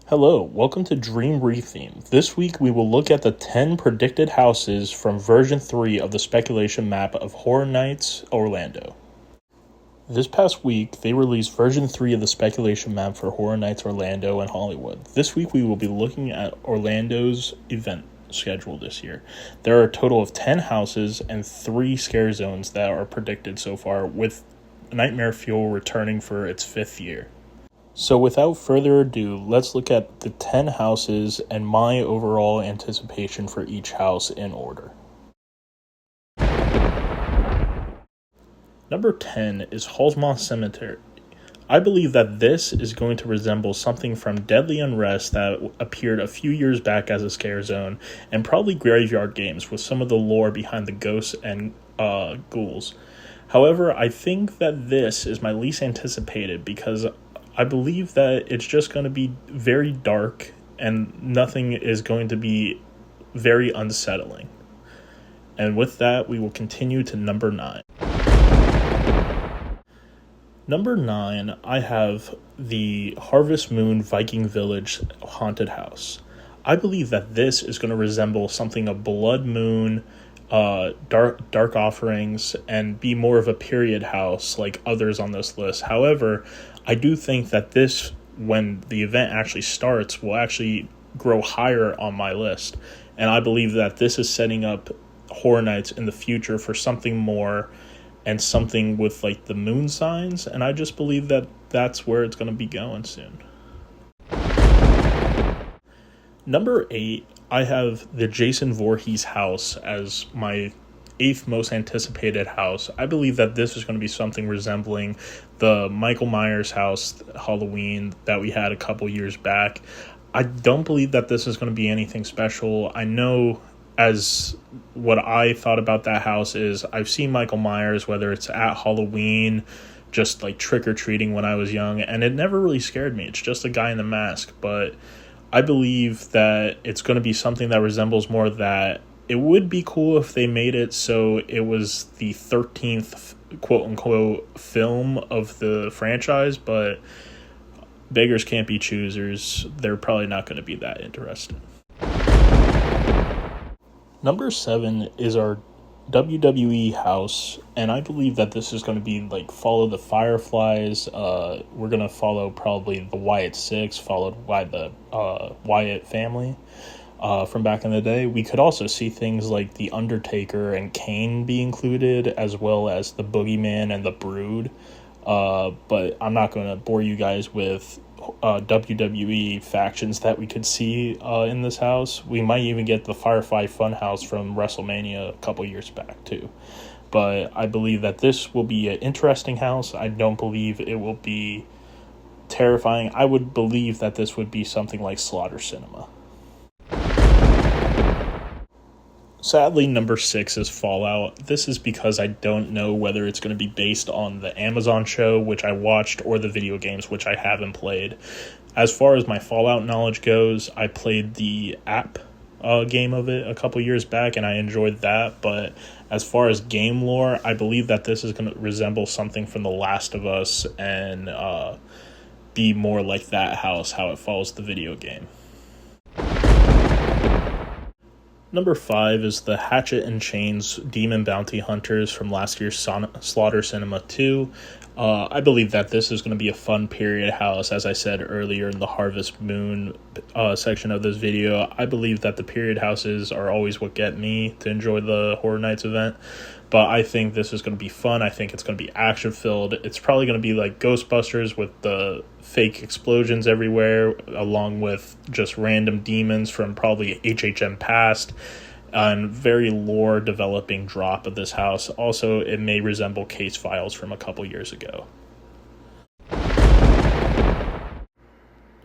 Hello, welcome to Dream ReTheme. This week we will look at the 10 predicted houses from version 3 of the speculation map of Horror Nights Orlando. This past week, they released version 3 of the speculation map for Horror Nights Orlando and Hollywood. This week we will be looking at Orlando's event schedule this year. There are a total of 10 houses and 3 scare zones that are predicted so far, with Nightmare Fuel returning for its 5th year. So without further ado, let's look at the 10 houses and my overall anticipation for each house in order. Number 10 is Hallsmoth Cemetery. I believe that this is going to resemble something from Deadly Unrest that appeared a few years back as a scare zone, and probably Graveyard Games with some of the lore behind the ghosts and ghouls. However, I think that this is my least anticipated because I believe that it's just going to be very dark and nothing is going to be very unsettling. And with that, we will continue to number 9. Number 9, I have the Harvest Moon Viking Village Haunted House. I believe that this is going to resemble something of Blood Moon, dark offerings, and be more of a period house like others on this list. However, I do think that this, when the event actually starts, will actually grow higher on my list. And I believe that this is setting up Horror Nights in the future for something more and something with like the moon signs. And I just believe that that's where it's going to be going soon. Number 8, I have the Jason Voorhees house as my 8th most anticipated house. I believe that this is going to be something resembling the Michael Myers house Halloween that we had a couple years back. I don't believe that this is going to be anything special. I know, as what I thought about that house is, I've seen Michael Myers, whether it's at Halloween, just like trick-or-treating when I was young, and it never really scared me. It's just a guy in the mask, but I believe that it's going to be something that resembles more of that. It would be cool if they made it so it was the 13th quote-unquote film of the franchise, but beggars can't be choosers. They're probably not going to be that interested. Number 7 is our WWE house, and I believe that this is going to be like follow the Fireflies. We're going to follow probably the Wyatt Six, followed by the Wyatt family from back in the day. We could also see things like the Undertaker and Kane be included, as well as the Boogeyman and the Brood. But I'm not going to bore you guys with WWE factions that we could see in this house. We might even get the Firefly Funhouse from WrestleMania a couple years back too. But I believe that this will be an interesting house. I don't believe it will be terrifying. I would believe that this would be something like Slaughter Cinema. Sadly, number 6 is Fallout. This is because I don't know whether it's going to be based on the Amazon show, which I watched, or the video games, which I haven't played. As far as my Fallout knowledge goes, I played the app game of it a couple years back, and I enjoyed that. But as far as game lore, I believe that this is going to resemble something from The Last of Us and be more like that house, how it follows the video game. Number 5 is the Hatchet and Chains Demon Bounty Hunters from last year's Slaughter Cinema 2. I believe that this is going to be a fun period house, as I said earlier in the Harvest Moon section of this video. I believe that the period houses are always what get me to enjoy the Horror Nights event, but I think this is going to be fun. I think it's going to be action-filled. It's probably going to be like Ghostbusters with the fake explosions everywhere, along with just random demons from probably HHN past, and very lore developing drop of this house. Also, it may resemble Case Files from a couple years ago.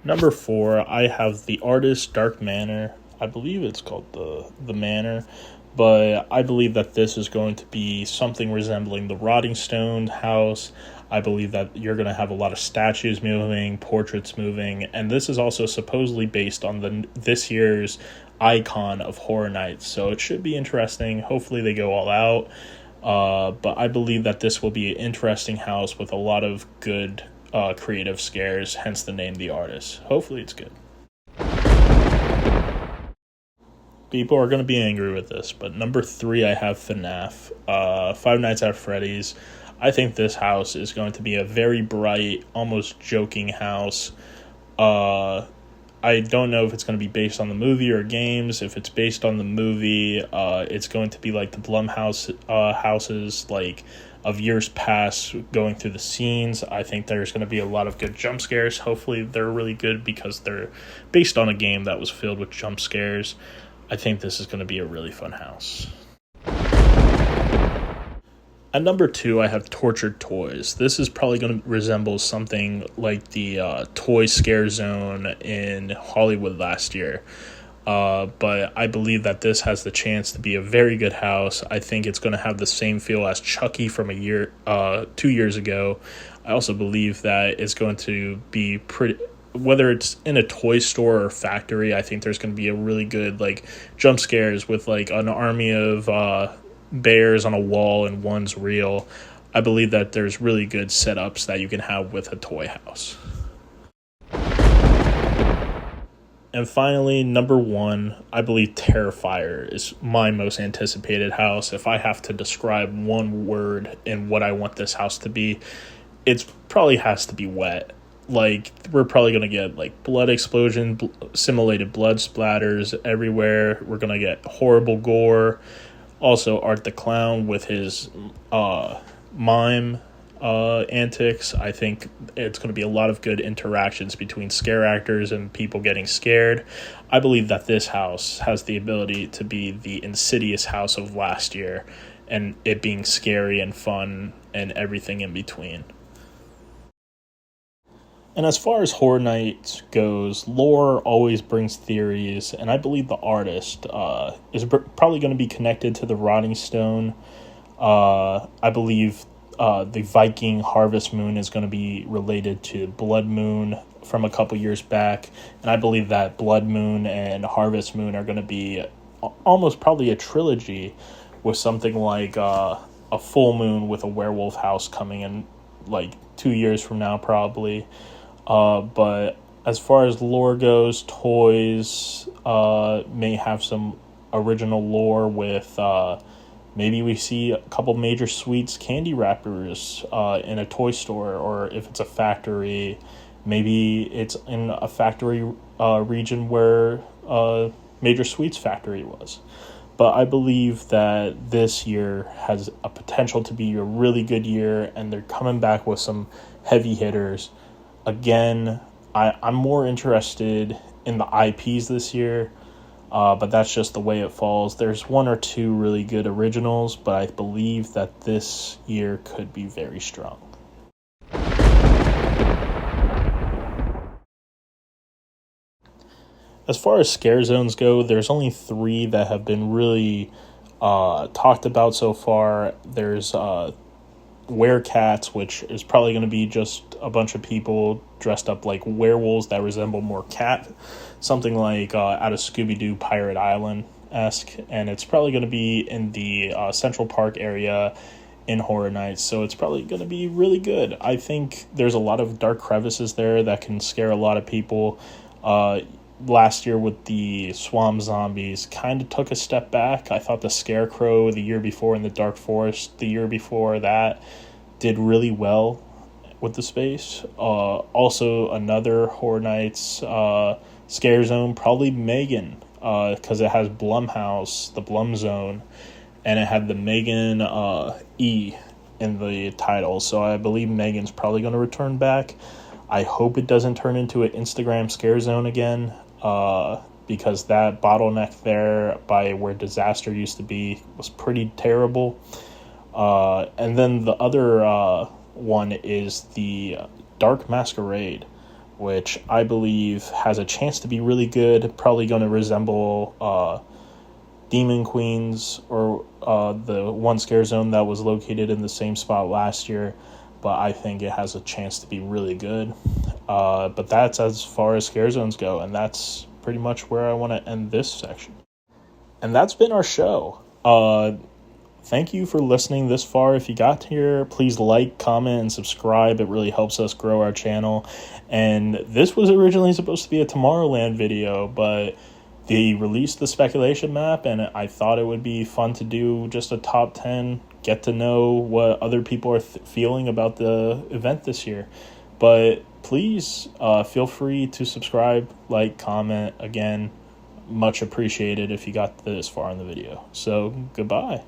Number 4, I have the Artist Dark Manor. I believe it's called the Manor, but I believe that this is going to be something resembling the Rotting Stone house. I believe that you're going to have a lot of statues moving, portraits moving, and this is also supposedly based on this year's icon of Horror Nights, so it should be interesting. Hopefully they go all out, but I believe that this will be an interesting house with a lot of good creative scares, hence the name The Artist. Hopefully it's good. people are going to be angry with this, but number 3, I have FNAF, Five Nights at Freddy's. I think this house is going to be a very bright, almost joking house. I don't know if it's going to be based on the movie or games. If it's based on the movie, it's going to be like the Blumhouse houses, like of years past, going through the scenes. I think there's going to be a lot of good jump scares. Hopefully they're really good because they're based on a game that was filled with jump scares. I think this is going to be a really fun house. At number 2, I have Tortured Toys. This is probably going to resemble something like the Toy Scare Zone in Hollywood last year. But I believe that this has the chance to be a very good house. I think it's going to have the same feel as Chucky from 2 years ago. I also believe that it's going to be pretty... Whether it's in a toy store or factory, I think there's going to be a really good like jump scares with like an army of bears on a wall and one's real. I believe that there's really good setups that you can have with a toy house. And finally, number 1, I believe Terrifier is my most anticipated house. If I have to describe one word in what I want this house to be, it probably has to be wet. Like, we're probably going to get like blood explosion, simulated blood splatters everywhere. We're going to get horrible gore. Also, Art the Clown with his mime antics. I think it's going to be a lot of good interactions between scare actors and people getting scared. I believe that this house has the ability to be the Insidious house of last year, and it being scary and fun and everything in between. And as far as Horror Nights goes, lore always brings theories, and I believe the artist is probably going to be connected to the Rotting Stone. I believe the Viking Harvest Moon is going to be related to Blood Moon from a couple years back, and I believe that Blood Moon and Harvest Moon are going to be almost probably a trilogy with something like a full moon with a werewolf house coming in like 2 years from now probably. But as far as lore goes, toys may have some original lore with maybe we see a couple Major Sweets candy wrappers in a toy store, or if it's a factory, maybe it's in a factory region where Major Sweets factory was. But I believe that this year has a potential to be a really good year, and they're coming back with some heavy hitters. Again, I'm more interested in the IPs this year, but that's just the way it falls. There's 1 or 2 really good originals, but I believe that this year could be very strong. As far as scare zones go, there's only 3 that have been really talked about so far. There's Werecats, which is probably going to be just a bunch of people dressed up like werewolves that resemble more cat, something like out of Scooby-Doo Pirate Island-esque, and it's probably going to be in the Central Park area in Horror Nights, so it's probably going to be really good. I think there's a lot of dark crevices there that can scare a lot of people. Last year with the Swamp Zombies kind of took a step back. I thought the Scarecrow the year before in the Dark Forest, the year before that, did really well with the space. Also, another Horror Nights scare zone, probably Megan, because it has Blumhouse, the Blum Zone, and it had the Megan E in the title. So I believe Megan's probably going to return back. I hope it doesn't turn into an Instagram scare zone again, because that bottleneck there by where Disaster used to be was pretty terrible. And then the other one is the Dark Masquerade, which I believe has a chance to be really good, probably going to resemble Demon Queens or the one scare zone that was located in the same spot last year, but I think it has a chance to be really good. But that's as far as scare zones go, and that's pretty much where I want to end this section. And that's been our show. Thank you for listening this far. If you got here, please like, comment, and subscribe. It really helps us grow our channel. And this was originally supposed to be a Tomorrowland video, but they released the speculation map, and I thought it would be fun to do just a top 10, get to know what other people are feeling about the event this year. But please feel free to subscribe, like, comment. Again, much appreciated if you got this far in the video. So goodbye.